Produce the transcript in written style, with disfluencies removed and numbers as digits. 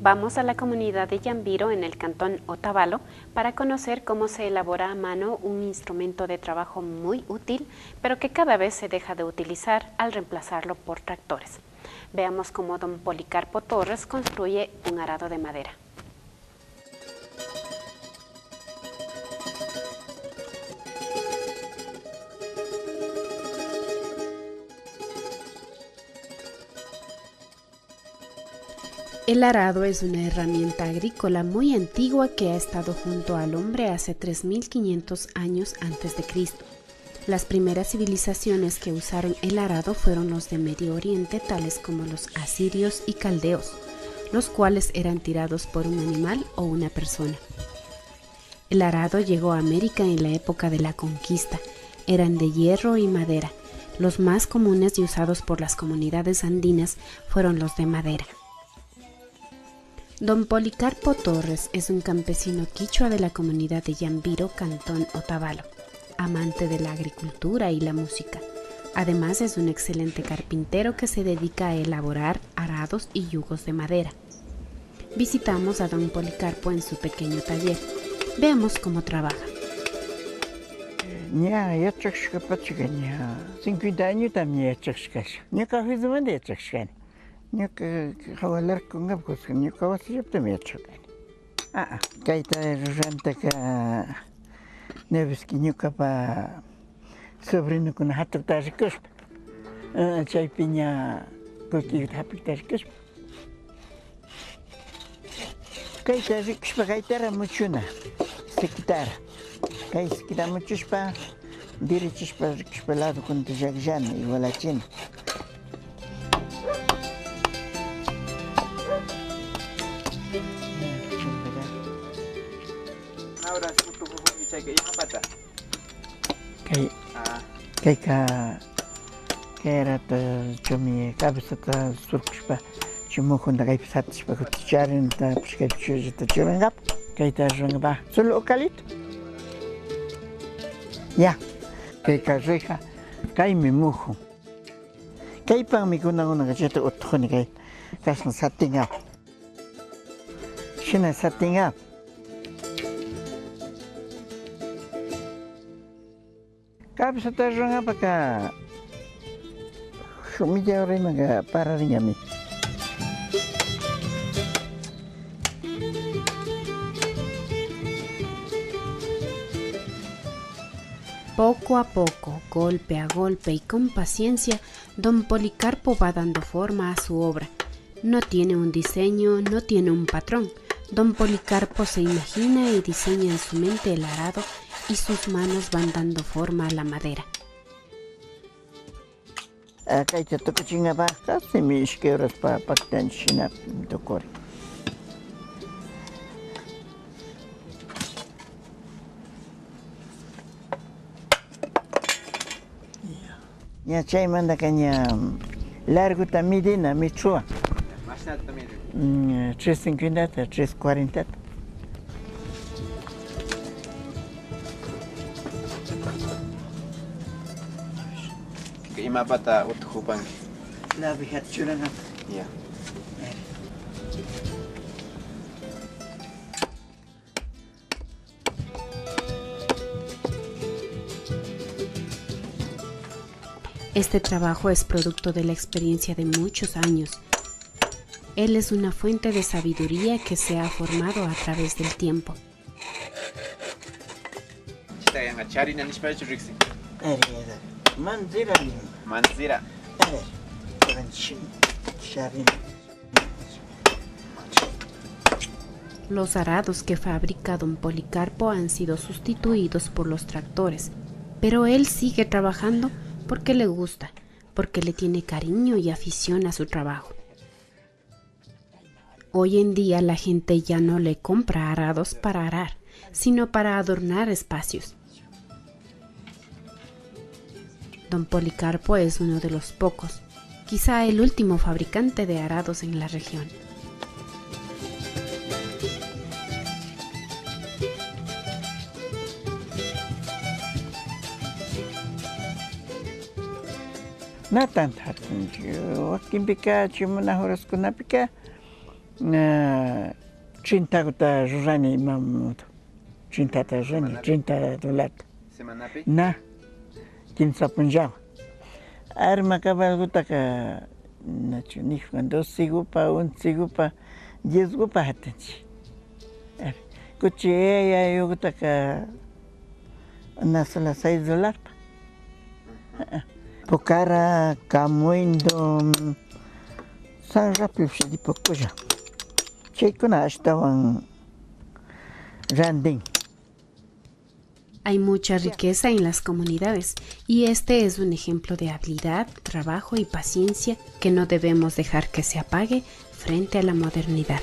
Vamos a la comunidad de Yambiro en el cantón Otavalo para conocer cómo se elabora a mano un instrumento de trabajo muy útil, pero que cada vez se deja de utilizar al reemplazarlo por tractores. Veamos cómo don Policarpo Torres construye un arado de madera. El arado es una herramienta agrícola muy antigua que ha estado junto al hombre hace 3500 años antes de Cristo. Las primeras civilizaciones que usaron el arado fueron los de Medio Oriente, tales como los asirios y caldeos, los cuales eran tirados por un animal o una persona. El arado llegó a América en la época de la conquista. Eran de hierro y madera. Los más comunes y usados por las comunidades andinas fueron los de madera. Don Policarpo Torres es un campesino quichua de la comunidad de Yambiro, cantón Otavalo, amante de la agricultura y la música. Además es un excelente carpintero que se dedica a elaborar arados y yugos de madera. Visitamos a don Policarpo en su pequeño taller. Veamos cómo trabaja. 50 años también Nyaka kawalar kungap kuskan nyaka wasijab también chokan. Kaita ranta ka neveski nyaka pa sobrino kuna hatap tashikush. Chay piña koki hapik tashikush. Kaita rikushpa kaitara muchuna sekitara. Kai sekitara muchushpa dirichishpa rikushpa lado kunta jagjana igual a china. Ahora tu bicha que llama pata. Kay rata chumi kabisata surkushpa chumukhunda kay pisatishpa kuticharin ta pishkay pichujita churangap kay ta rangaba solo ocalito. Ya, kay karreja kay mimujo. Kay pang mikuna gacheta utkhoni kay kasna satingap. Shina satingap. Kabisata rangapa ka shumija remaga pararingami. Poco a poco, golpe a golpe y con paciencia, don Policarpo va dando forma a su obra. No tiene un diseño, no tiene un patrón. Don Policarpo se imagina y diseña en su mente el arado y sus manos van dando forma a la madera. Kaita tokuchinga ba, casi mi ishkeras pa paktan shina tokori. Ya chay manda caña largo también na michua. Más alto también. 350, 340. Que ima pata uthupan. La vihat churana. Ya. Este trabajo es producto de la experiencia de muchos años. Él es una fuente de sabiduría que se ha formado a través del tiempo. Está en achari na nispacho rixi. Manzira. Manzira. Los arados que fabrica don Policarpo han sido sustituidos por los tractores, pero él sigue trabajando porque le gusta, porque le tiene cariño y afición a su trabajo. Hoy en día la gente ya no le compra arados para arar, sino para adornar espacios. Don Policarpo es uno de los pocos, quizá el último fabricante de arados en la región. Natan hatun yo, wakin pika chimuna horas kuna pika 30 rurani mamudo. 30 rurani, 30 dolata. Semanapi? Na, 15 punjab. Arma cabalgutaka, nacho, ni cuando sigupa, un sigupa, 10 gupa hatenchi. Kuchi ya yugutaka, na sola $6. Pocara, camuindo, san rápido se di pocoja. Chekuna estaban randing. Hay mucha riqueza en las comunidades y este es un ejemplo de habilidad, trabajo y paciencia que no debemos dejar que se apague frente a la modernidad.